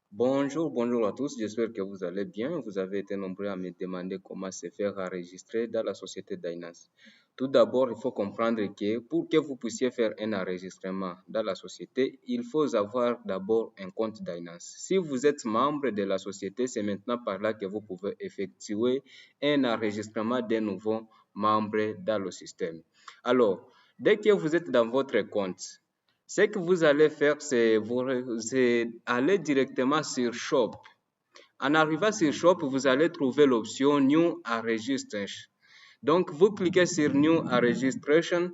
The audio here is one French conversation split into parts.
Bonjour à tous, j'espère que vous allez bien. Vous avez été nombreux à me demander comment se faire enregistrer dans la société Dynance. Tout d'abord, il faut comprendre que pour que vous puissiez faire un enregistrement dans la société, il faut avoir d'abord un compte Dynance. Si vous êtes membre de la société, c'est maintenant par là que vous pouvez effectuer un enregistrement d'un nouveau membre dans le système. Alors, dès que vous êtes dans votre compte, ce que vous allez faire, c'est aller directement sur Shop. En arrivant sur Shop, vous allez trouver l'option New Registration. Donc, vous cliquez sur New Registration.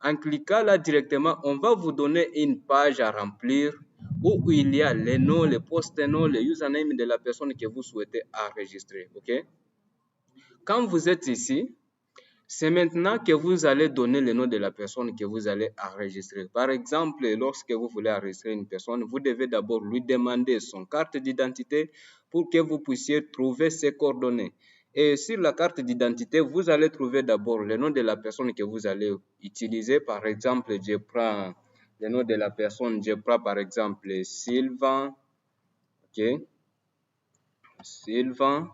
En cliquant là directement, on va vous donner une page à remplir où il y a les noms, les post-noms, les username de la personne que vous souhaitez enregistrer. OK? Quand vous êtes ici, c'est maintenant que vous allez donner le nom de la personne que vous allez enregistrer. Par exemple, lorsque vous voulez enregistrer une personne, vous devez d'abord lui demander son carte d'identité pour que vous puissiez trouver ses coordonnées. Et sur la carte d'identité, vous allez trouver d'abord le nom de la personne que vous allez utiliser. Par exemple, je prends le nom de la personne, je prends par exemple Sylvain. OK? Sylvain.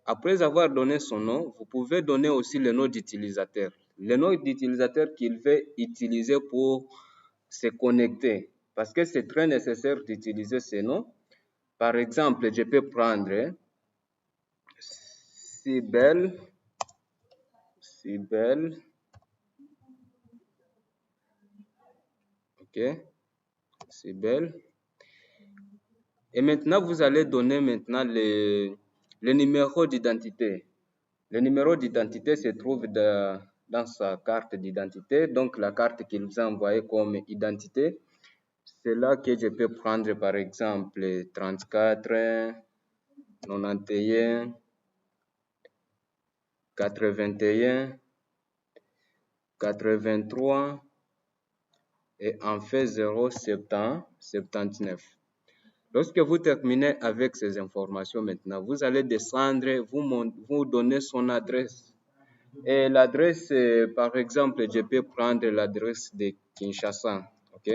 Après avoir donné son nom, vous pouvez donner aussi le nom d'utilisateur. Le nom d'utilisateur qu'il veut utiliser pour se connecter. Parce que c'est très nécessaire d'utiliser ce nom. Par exemple, je peux prendre Cybelle. OK. Cybelle. Et maintenant, vous allez donner maintenant le numéro d'identité. Le numéro d'identité se trouve dans sa carte d'identité, donc la carte qu'il vous a envoyée comme identité. C'est là que je peux prendre par exemple 34, 91, 81, 83 et en fait 079. Lorsque vous terminez avec ces informations maintenant, vous allez descendre, vous donner son adresse. Et l'adresse, par exemple, je peux prendre l'adresse de Kinshasa. OK?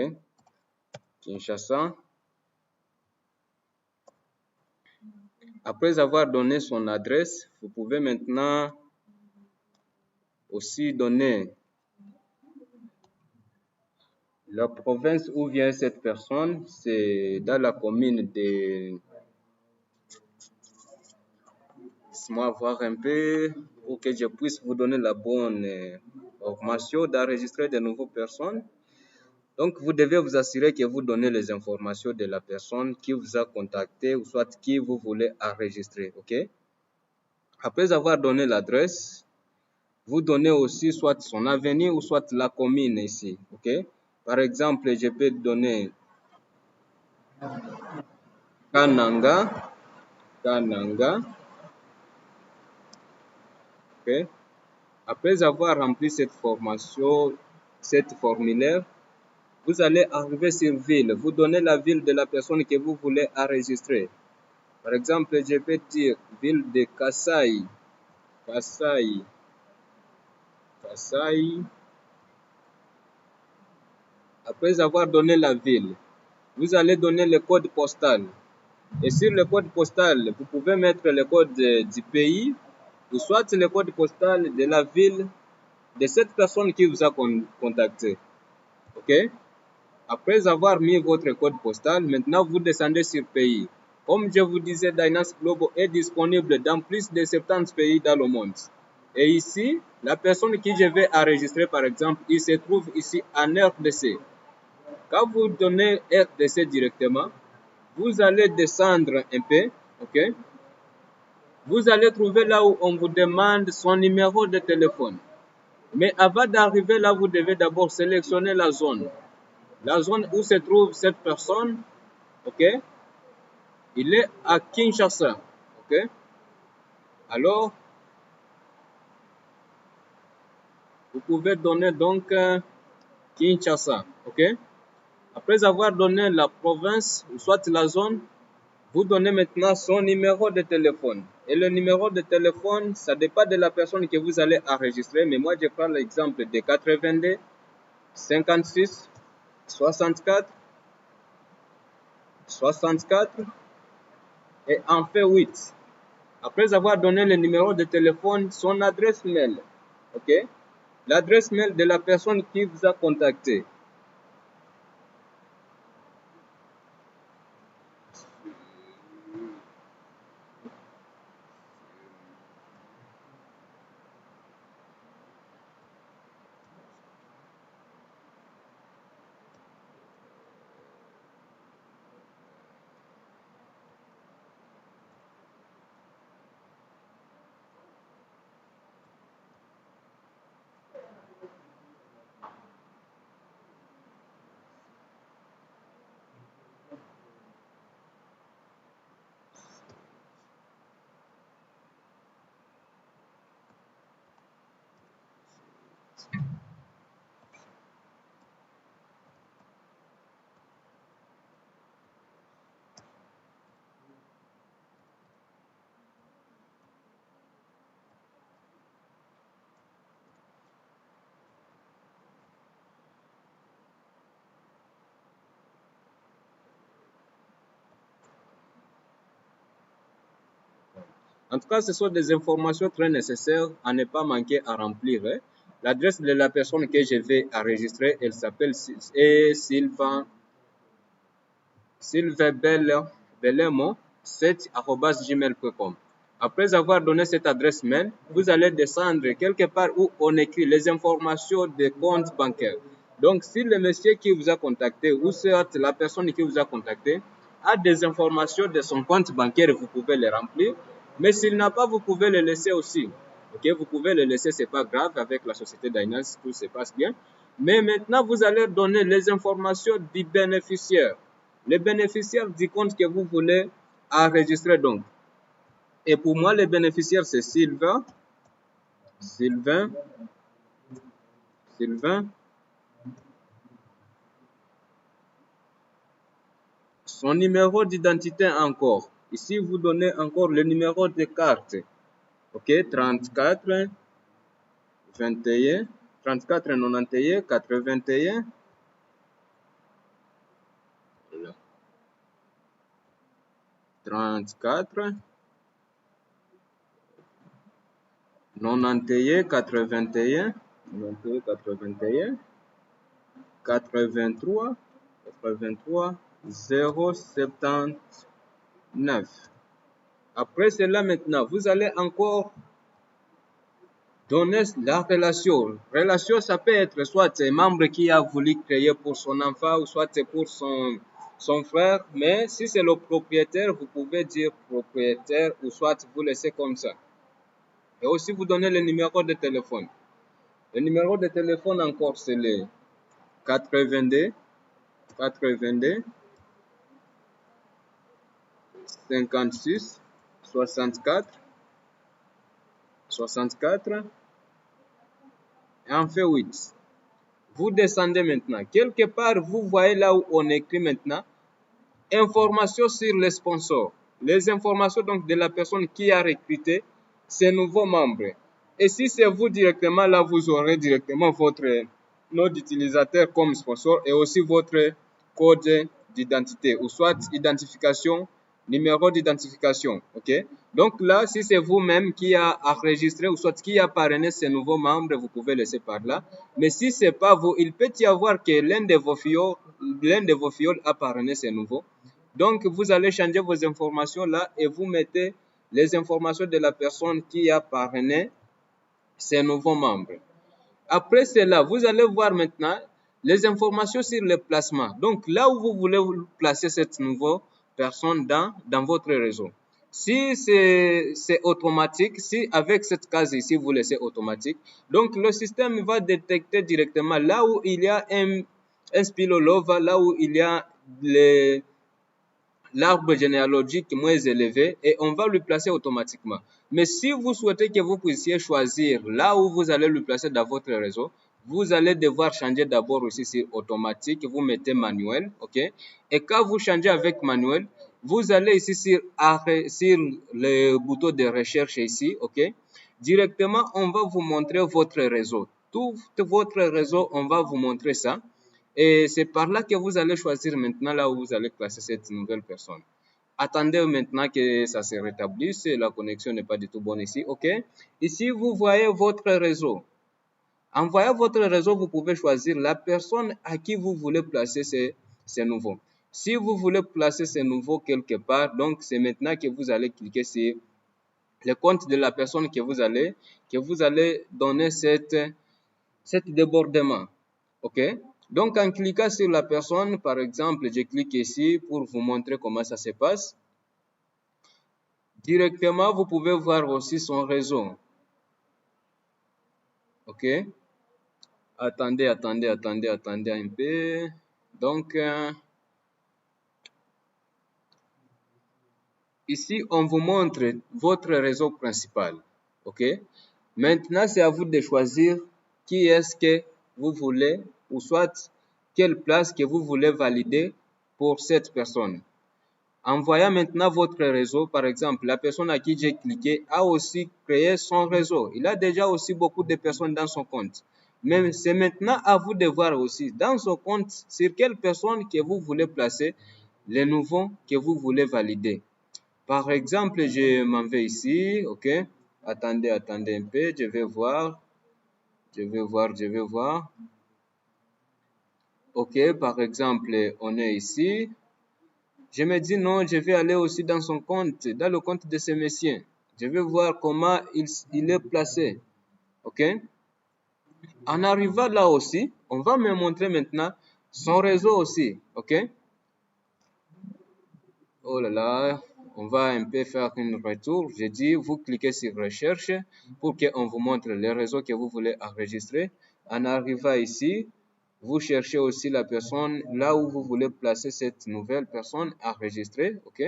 Kinshasa. Après avoir donné son adresse, vous pouvez maintenant aussi donner la province où vient cette personne. C'est dans la commune de... Laisse-moi voir un peu pour que je puisse vous donner la bonne information d'enregistrer de nouvelles personnes. Donc, vous devez vous assurer que vous donnez les informations de la personne qui vous a contacté ou soit qui vous voulez enregistrer. OK? Après avoir donné l'adresse, vous donnez aussi soit son avenue ou soit la commune ici. OK? Par exemple, je peux donner Kananga. OK? Après avoir rempli cette formulaire, vous allez arriver sur ville. Vous donnez la ville de la personne que vous voulez enregistrer. Par exemple, je peux dire ville de Kasai. Après avoir donné la ville, vous allez donner le code postal. Et sur le code postal, vous pouvez mettre le code du pays ou soit le code postal de la ville de cette personne qui vous a contacté. OK? Après avoir mis votre code postal, maintenant vous descendez sur pays. Comme je vous disais, Dynance Global est disponible dans plus de 70 pays dans le monde. Et ici, la personne qui je vais enregistrer, par exemple, il se trouve ici en RDC. Quand vous donnez RDC directement, vous allez descendre un peu, OK? Vous allez trouver là où on vous demande son numéro de téléphone. Mais avant d'arriver là, vous devez d'abord sélectionner la zone. La zone où se trouve cette personne, OK? Il est à Kinshasa, OK? Alors, vous pouvez donner donc Kinshasa, OK? Après avoir donné la province, ou soit la zone, vous donnez maintenant son numéro de téléphone. Et le numéro de téléphone, ça dépend de la personne que vous allez enregistrer. Mais moi, je prends l'exemple de 82 56 64 64 et en fait 8. Après avoir donné le numéro de téléphone, son adresse mail, ok? L'adresse mail de la personne qui vous a contacté. En tout cas, ce sont des informations très nécessaires à ne pas manquer à remplir. Hein. L'adresse de la personne que je vais enregistrer, elle s'appelle Sylvain Belemo 7@gmail.com. Après avoir donné cette adresse mail, vous allez descendre quelque part où on écrit les informations des comptes bancaires. Donc, si le monsieur qui vous a contacté ou soit la personne qui vous a contacté a des informations de son compte bancaire, vous pouvez les remplir. Mais s'il n'a pas, vous pouvez les laisser aussi. Ok, vous pouvez les laisser, c'est pas grave. Avec la société Dinance, tout se passe bien. Mais maintenant, vous allez donner les informations du bénéficiaire. Le bénéficiaire du compte que vous voulez enregistrer donc. Et pour moi, le bénéficiaire, c'est Sylvain. Sylvain. Son numéro d'identité encore. Ici, vous donnez encore le numéro de carte. OK, 34 21 34 91 81 34 91 81 83 079. Après cela, maintenant, vous allez encore donner la relation. Relation, ça peut être soit un membre qui a voulu créer pour son enfant ou soit pour son frère. Mais si c'est le propriétaire, vous pouvez dire propriétaire ou soit vous laissez comme ça. Et aussi, vous donnez le numéro de téléphone. Le numéro de téléphone encore, c'est le 82 56 64 et en fait 8. Vous descendez maintenant. Quelque part, vous voyez là où on écrit maintenant informations sur les sponsors. Les informations donc de la personne qui a recruté ces nouveaux membres. Et si c'est vous directement, là, vous aurez directement votre nom d'utilisateur comme sponsor et aussi votre code d'identité ou soit identification, numéro d'identification. OK? Donc là, si c'est vous-même qui a enregistré ou soit qui a parrainé ces nouveaux membres, vous pouvez laisser par là. Mais si ce n'est pas vous, il peut y avoir que l'un de vos fioles a parrainé ces nouveaux. Donc, vous allez changer vos informations là et vous mettez les informations de la personne qui a parrainé ces nouveaux membres. Après cela, vous allez voir maintenant les informations sur le placement. Donc, là où vous voulez placer cette nouvelle personne dans votre réseau. Si c'est automatique, si avec cette case ici, vous laissez automatique, donc le système va détecter directement là où il y a un spillover, là où il y a l'arbre généalogique moins élevé et on va le placer automatiquement. Mais si vous souhaitez que vous puissiez choisir là où vous allez le placer dans votre réseau, vous allez devoir changer d'abord aussi sur automatique, vous mettez manuel, ok? Et quand vous changez avec manuel, vous allez ici sur le bouton de recherche ici, ok? Directement, on va vous montrer votre réseau. tout votre réseau, on va vous montrer ça. Et c'est par là que vous allez choisir maintenant là où vous allez classer cette nouvelle personne. Attendez maintenant que ça se rétablisse. La connexion n'est pas du tout bonne ici. OK? Ici, vous voyez votre réseau. En voyant votre réseau, vous pouvez choisir la personne à qui vous voulez placer ces nouveaux. Si vous voulez placer ces nouveaux quelque part, donc c'est maintenant que vous allez cliquer sur le compte de la personne que vous allez donner cet débordement. OK? Donc, en cliquant sur la personne, par exemple, je clique ici pour vous montrer comment ça se passe. Directement, vous pouvez voir aussi son réseau. OK? Attendez un peu. Donc, ici, on vous montre votre réseau principal. OK? Maintenant, c'est à vous de choisir qui est-ce que vous voulez, ou soit quelle place que vous voulez valider pour cette personne. En voyant maintenant votre réseau, par exemple, la personne à qui j'ai cliqué a aussi créé son réseau. Il a déjà aussi beaucoup de personnes dans son compte. Mais c'est maintenant à vous de voir aussi dans son compte sur quelle personne que vous voulez placer les nouveaux que vous voulez valider. Par exemple, je m'en vais ici, OK? Attendez un peu, je vais voir. OK, par exemple, on est ici. Je me dis non, je vais aller aussi dans son compte, dans le compte de ce monsieur. Je vais voir comment il est placé. OK? En arrivant là aussi, on va me montrer maintenant son réseau aussi. OK? Oh là là, on va un peu faire un retour. J'ai dit, vous cliquez sur recherche pour qu'on vous montre les réseaux que vous voulez enregistrer. En arrivant ici, vous cherchez aussi la personne là où vous voulez placer cette nouvelle personne enregistrée. OK?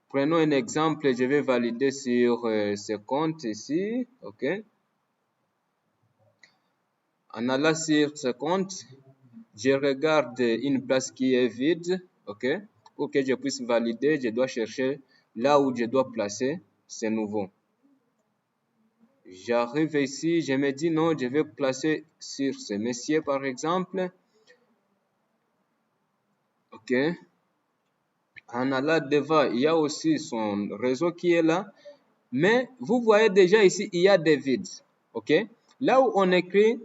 Prenons un exemple, je vais valider sur ce compte ici. OK? En allant sur ce compte, je regarde une place qui est vide. OK? Pour que je puisse valider, je dois chercher là où je dois placer ce nouveau. J'arrive ici, je me dis non, je vais placer sur ce monsieur par exemple. OK? En allant devant, il y a aussi son réseau qui est là. Mais vous voyez déjà ici, il y a des vides. OK? Là où on écrit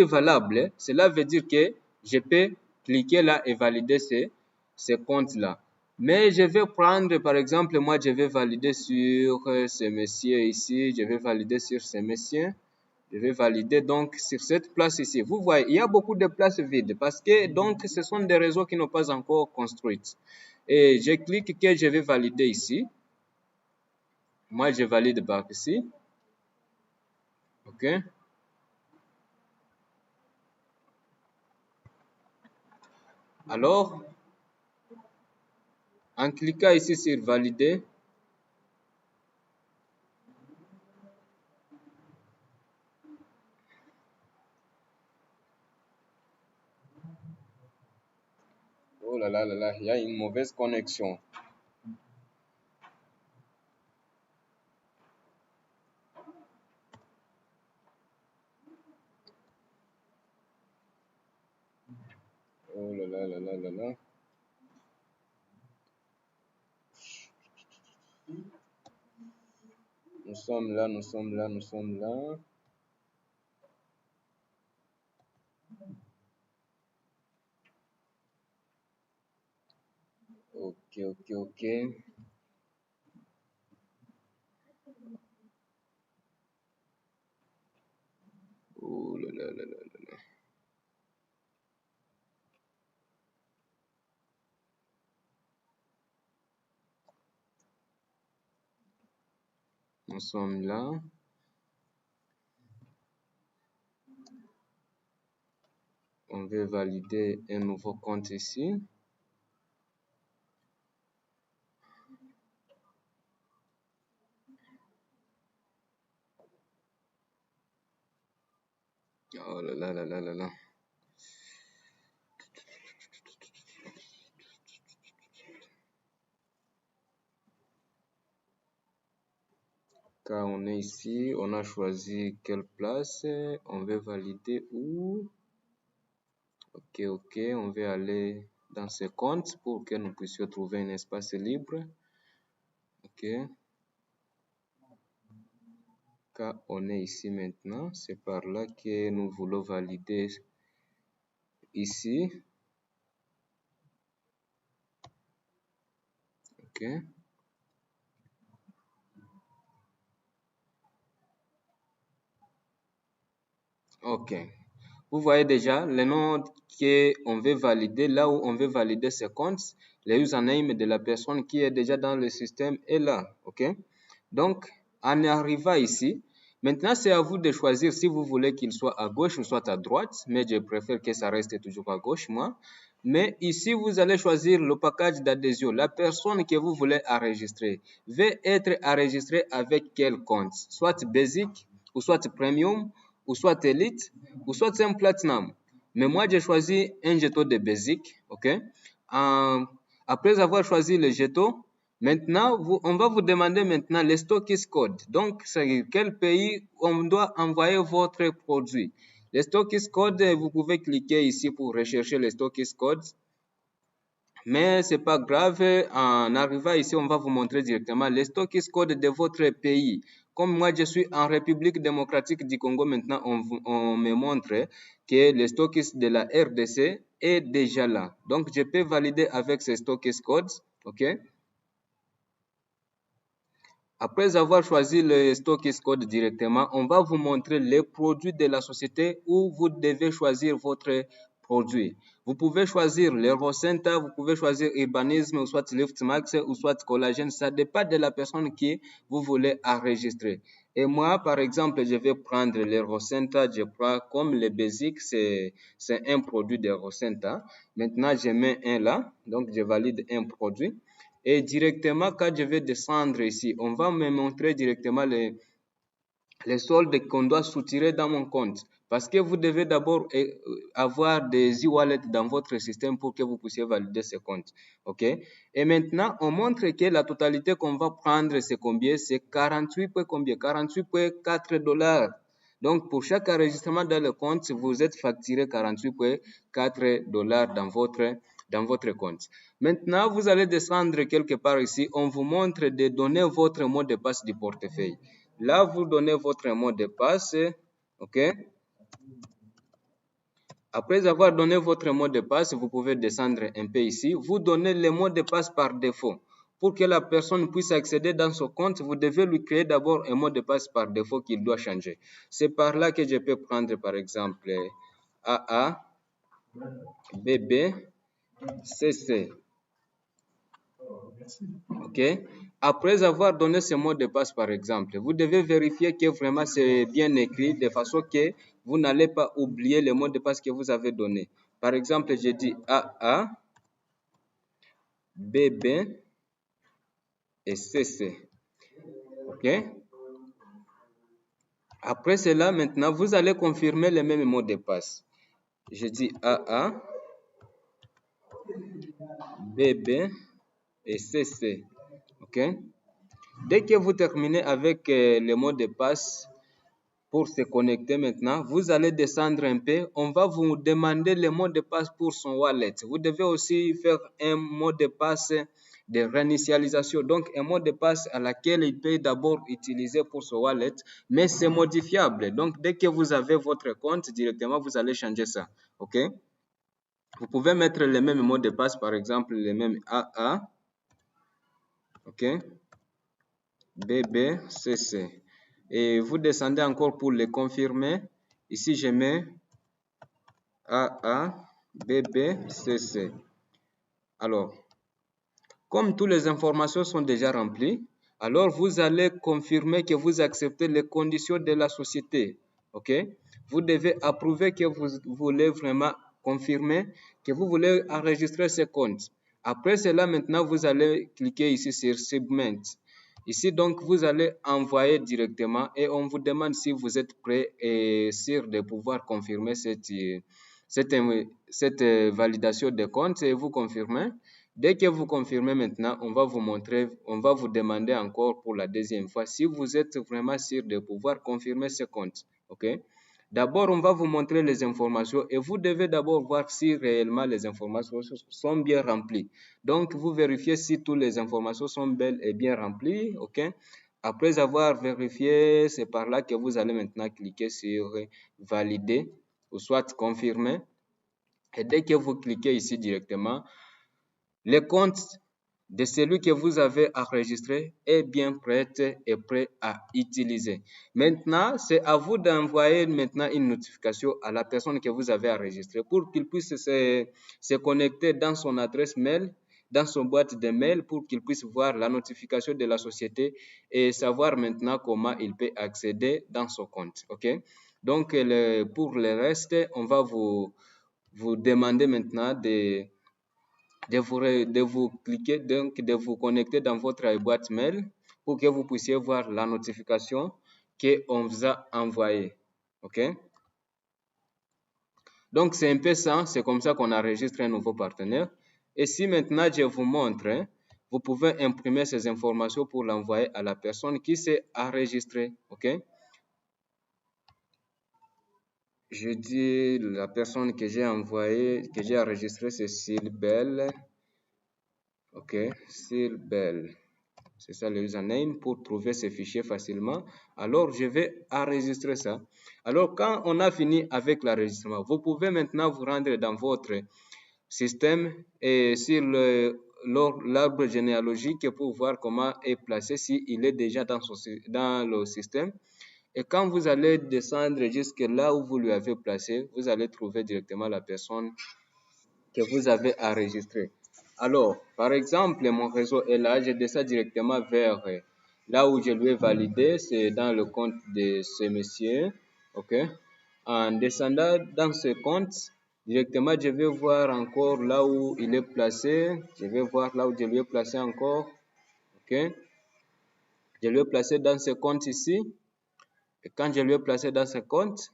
valable, cela veut dire que je peux cliquer là et valider ces comptes-là. Mais je vais prendre, par exemple, moi, je vais valider sur ce monsieur ici. Je vais valider sur ce monsieur. Je vais valider donc sur cette place ici. Vous voyez, il y a beaucoup de places vides parce que donc ce sont des réseaux qui n'ont pas encore construits. Et je clique que je vais valider ici. Moi, je valide par ici. OK? Alors, en cliquant ici sur valider, oh là là là là, il y a une mauvaise connexion. Oh là là là là là là. Nous sommes là. OK. Oh là là là là là. Nous sommes là. On veut valider un nouveau compte ici. Oh là là là là là là. Quand on est ici, on a choisi quelle place, on veut valider où. Ok, on va aller dans ce compte pour que nous puissions trouver un espace libre. Ok. Quand on est ici maintenant, c'est par là que nous voulons valider ici. Ok. Ok. Vous voyez déjà le nom qu'on veut valider, là où on veut valider ce compte, le username de la personne qui est déjà dans le système est là. Ok. Donc, en arrivant ici, maintenant c'est à vous de choisir si vous voulez qu'il soit à gauche ou soit à droite, mais je préfère que ça reste toujours à gauche, moi. Mais ici, vous allez choisir le package d'adhésion. La personne que vous voulez enregistrer veut être enregistrée avec quel compte? Soit Basic, ou soit Premium, ou soit Elite, ou soit un Platinum. Mais moi, j'ai choisi un jeton de Basic. Ok? Après avoir choisi le jeton, maintenant, on va vous demander maintenant le stockist code. Donc, c'est quel pays on doit envoyer votre produit. Le stockist code, vous pouvez cliquer ici pour rechercher le stockist code. Mais c'est pas grave, en arrivant ici, on va vous montrer directement le stockist code de votre pays. Comme moi, je suis en République démocratique du Congo, maintenant, on me montre que le stockist de la RDC est déjà là. Donc, je peux valider avec ce stockist code, ok? Après avoir choisi le stockist code directement, on va vous montrer les produits de la société où vous devez choisir votre produit. Vous pouvez choisir l'Eurocenta, vous pouvez choisir Urbanisme, ou soit Liftmax, ou soit Collagène. Ça dépend de la personne qui vous voulez enregistrer. Et moi, par exemple, je vais prendre l'Eurocenta, je prends comme le Basic, c'est un produit d'Eurocenta. Maintenant, je mets un là, donc je valide un produit. Et directement, quand je vais descendre ici, on va me montrer directement les soldes qu'on doit soutirer dans mon compte. Parce que vous devez d'abord avoir des e-wallets dans votre système pour que vous puissiez valider ce compte. OK? Et maintenant, on montre que la totalité qu'on va prendre, c'est combien? C'est 48 combien? 48,4 dollars. Donc, pour chaque enregistrement dans le compte, vous êtes facturé 48,4 dollars dans votre compte. Maintenant, vous allez descendre quelque part ici. On vous montre de donner votre mot de passe du portefeuille. Là, vous donnez votre mot de passe. OK? Après avoir donné votre mot de passe, vous pouvez descendre un peu ici. Vous donnez le mot de passe par défaut. Pour que la personne puisse accéder dans son compte, vous devez lui créer d'abord un mot de passe par défaut qu'il doit changer. C'est par là que je peux prendre par exemple AA, BB, CC. OK? Après avoir donné ce mot de passe, par exemple, vous devez vérifier que vraiment c'est bien écrit de façon que vous n'allez pas oublier le mot de passe que vous avez donné. Par exemple, j'ai dit AA, BB et CC. OK? Après cela, maintenant, vous allez confirmer le même mot de passe. Je dis AA, BB et CC. OK? Dès que vous terminez avec le mot de passe, pour se connecter maintenant, vous allez descendre un peu. On va vous demander le mot de passe pour son wallet. Vous devez aussi faire un mot de passe de réinitialisation. Donc, un mot de passe à laquelle il peut d'abord utiliser pour son wallet, mais c'est modifiable. Donc, dès que vous avez votre compte, directement, vous allez changer ça. OK? Vous pouvez mettre le même mot de passe, par exemple, le même AA. OK? BBCC. Et vous descendez encore pour le confirmer. Ici, je mets AABBCC. Alors, comme toutes les informations sont déjà remplies, alors vous allez confirmer que vous acceptez les conditions de la société. OK? Vous devez approuver que vous voulez vraiment confirmer que vous voulez enregistrer ce compte. Après cela, maintenant, vous allez cliquer ici sur Submit. Ici, donc, vous allez envoyer directement et on vous demande si vous êtes prêt et sûr de pouvoir confirmer cette validation de compte et vous confirmez. Dès que vous confirmez maintenant, on va vous montrer, on va vous demander encore pour la deuxième fois si vous êtes vraiment sûr de pouvoir confirmer ce compte. OK? D'abord, on va vous montrer les informations et vous devez d'abord voir si réellement les informations sont bien remplies. Donc, vous vérifiez si toutes les informations sont belles et bien remplies. OK? Après avoir vérifié, c'est par là que vous allez maintenant cliquer sur valider ou soit confirmer. Et dès que vous cliquez ici directement, le compte de celui que vous avez enregistré est bien prêt et prêt à utiliser. Maintenant, c'est à vous d'envoyer maintenant une notification à la personne que vous avez enregistrée pour qu'il puisse se connecter dans son adresse mail, dans son boîte de mail pour qu'il puisse voir la notification de la société et savoir maintenant comment il peut accéder dans son compte. OK? Donc, pour le reste, on va vous demander maintenant de vous cliquer, donc de vous connecter dans votre boîte mail pour que vous puissiez voir la notification qu'on vous a envoyée. OK? Donc, c'est un peu ça, c'est comme ça qu'on enregistre un nouveau partenaire. Et si maintenant je vous montre, vous pouvez imprimer ces informations pour l'envoyer à la personne qui s'est enregistrée. OK? Je dis la personne que j'ai envoyée, que j'ai enregistrée, c'est Sylbel. OK, Sylbel. C'est ça le username pour trouver ces fichiers facilement. Alors, je vais enregistrer ça. Alors, quand on a fini avec l'enregistrement, vous pouvez maintenant vous rendre dans votre système et sur l'arbre généalogique pour voir comment est placé, s'il est déjà dans le système. Et quand vous allez descendre jusque là où vous lui avez placé, vous allez trouver directement la personne que vous avez enregistrée. Alors, par exemple, mon réseau est là, je descends directement vers là où je lui ai validé, c'est dans le compte de ce monsieur. OK? En descendant dans ce compte, directement, je vais voir encore là où il est placé. Je vais voir là où je lui ai placé encore. OK? Je lui ai placé dans ce compte ici. Et quand je lui ai placé dans ce compte,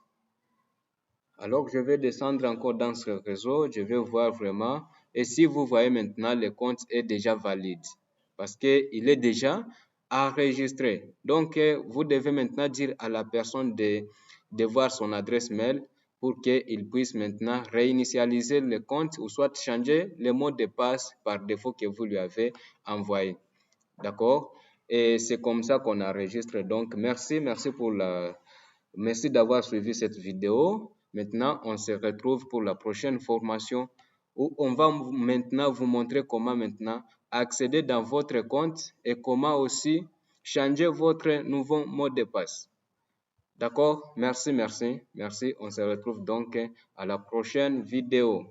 alors je vais descendre encore dans ce réseau, je vais voir vraiment. Et si vous voyez maintenant, le compte est déjà valide parce qu'il est déjà enregistré. Donc, vous devez maintenant dire à la personne de voir son adresse mail pour qu'il puisse maintenant réinitialiser le compte ou soit changer le mot de passe par défaut que vous lui avez envoyé. D'accord? Et c'est comme ça qu'on enregistre. Donc, merci pour merci d'avoir suivi cette vidéo. Maintenant, on se retrouve pour la prochaine formation où on va maintenant vous montrer comment maintenant accéder dans votre compte et comment aussi changer votre nouveau mot de passe. D'accord? Merci. On se retrouve donc à la prochaine vidéo.